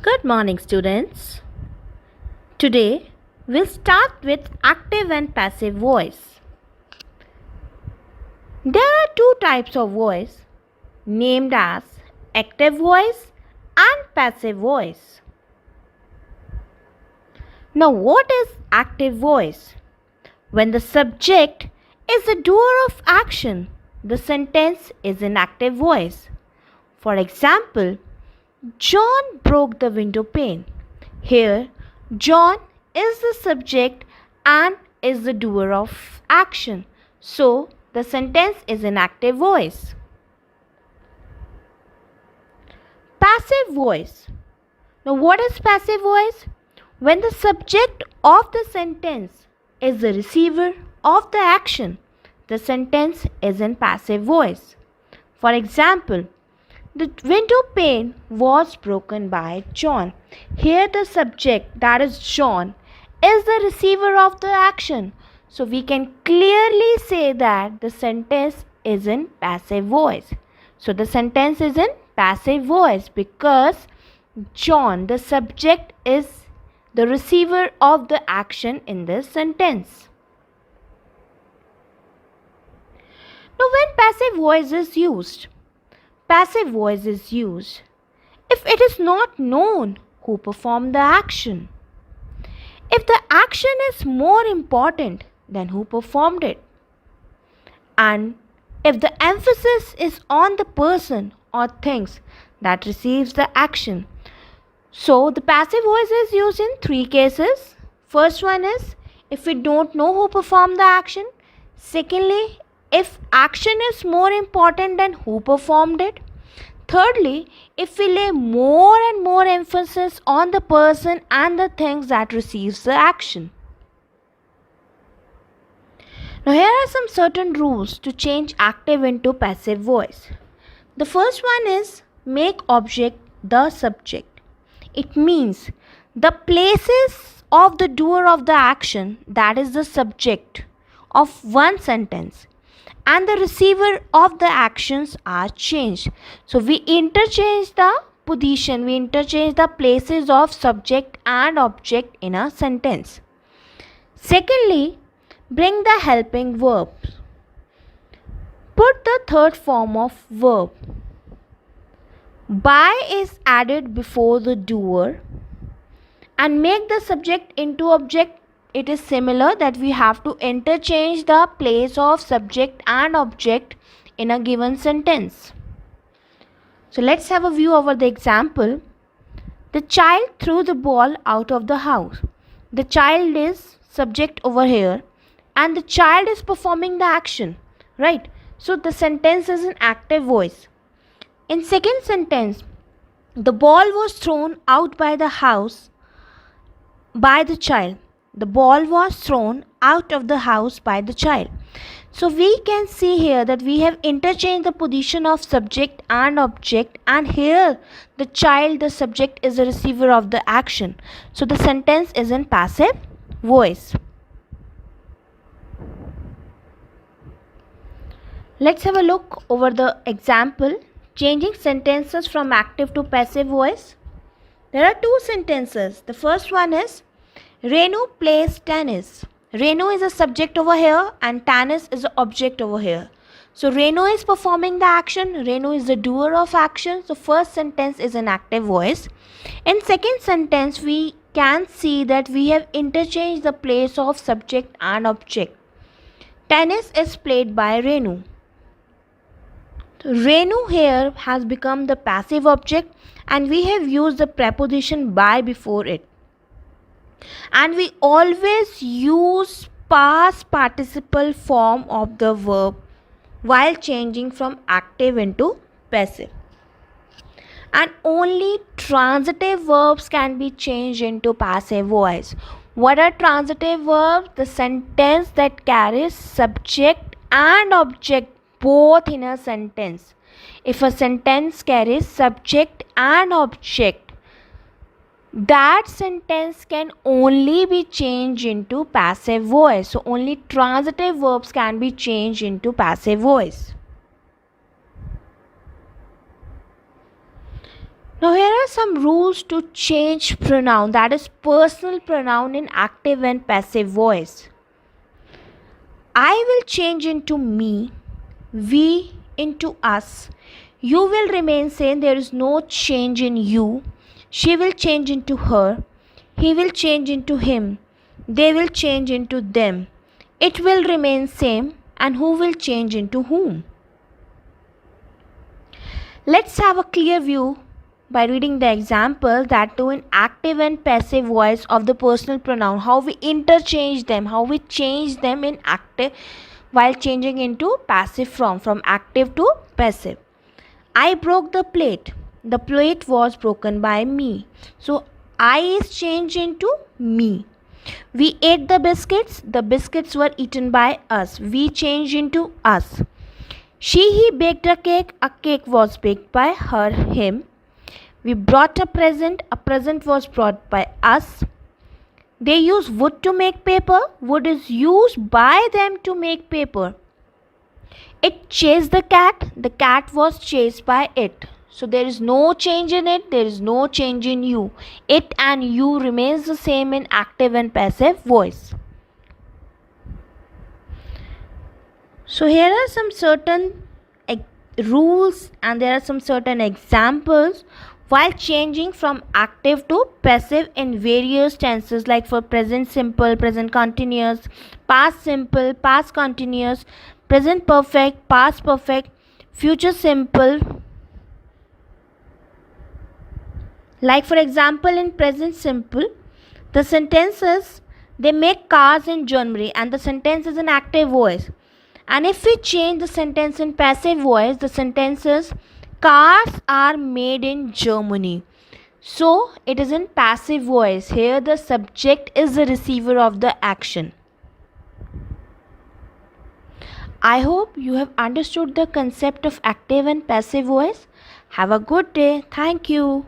Good morning, students. Today we'll start with active and passive voice. There are two types of voice named as active voice and passive voice. Now, what is active voice? When the subject is the doer of action, the sentence is in active voice. For example, John broke the window pane. Here, John is the subject and is the doer of action. So, the sentence is in active voice. Passive voice. Now, what is passive voice? When the subject of the sentence is the receiver of the action, the sentence is in passive voice. For example, the window pane was broken by John. Here the subject, that is John, is the receiver of the action. So we can clearly say that the sentence is in passive voice. So the sentence is in passive voice because John, the subject, is the receiver of the action in this sentence. Now when passive voice is used, passive voice is used if it is not known who performed the action. If the action is more important than who performed it. And if the emphasis is on the person or things that receives the action. So the passive voice is used in three cases. First one is if we don't know who performed the action. Secondly, if action is more important than who performed it. Thirdly, if we lay more and more emphasis on the person and the things that receives the action. Now here are some certain rules to change active into passive voice. The first one is make object the subject. It means the places of the doer of the action, that is the subject of one sentence, and the receiver of the actions are changed. So we interchange the position, we interchange the places of subject and object in a sentence. Secondly, bring the helping verb. Put the third form of verb. By is added before the doer and make the subject into object. It is similar that we have to interchange the place of subject and object in a given sentence. So let's have a view over the example. The child threw the ball out of the house. The child is subject over here and the child is performing the action, right? So the sentence is in active voice. In second sentence, the ball was thrown out by the house by the child. The ball was thrown out of the house by the child. So we can see here that we have interchanged the position of subject and object, and here the child, the subject, is the receiver of the action. So the sentence is in passive voice. Let's have a look over the example changing sentences from active to passive voice. There are two sentences. The first one is Renu plays tennis. Renu is a subject over here and tennis is an object over here. So Renu is performing the action. Renu is the doer of action. So first sentence is in active voice. In second sentence, we can see that we have interchanged the place of subject and object. Tennis is played by Renu. So Renu here has become the passive object and we have used the preposition by before it. And we always use past participle form of the verb while changing from active into passive. And only transitive verbs can be changed into passive voice. What are transitive verbs? The sentence that carries subject and object both in a sentence. If a sentence carries subject and object, that sentence can only be changed into passive voice. So only transitive verbs can be changed into passive voice. Now here are some rules to change pronoun, that is personal pronoun, in active and passive voice. I will change into me, we into us. You will remain same, there is no change in you. She will change into her. He will change into him. They will change into them. It will remain same, and who will change into whom. Let's have a clear view by reading the example, that too in active and passive voice of the personal pronoun, how we interchange them, how we change them in active while changing into passive form, from active to passive. I broke the plate. The plate was broken by me. So I is changed into me. We ate the biscuits. The biscuits were eaten by us. We changed into us. He baked a cake. A cake was baked by her, him. We brought a present was brought by us. They use wood to make paper. Wood is used by them to make paper. It chased the cat was chased by it. So there is no change in it, there is no change in you. It and you remains the same in active and passive voice. So here are some certain rules, and there are some certain examples while changing from active to passive in various tenses, like for present simple, present continuous, past simple, past continuous, present perfect, past perfect, future simple. Like for example, in present simple, the sentences, they make cars in Germany, and the sentence is in active voice. And if we change the sentence in passive voice, the sentences, cars are made in Germany. So it is in passive voice. Here the subject is the receiver of the action. I hope you have understood the concept of active and passive voice. Have a good day. Thank you.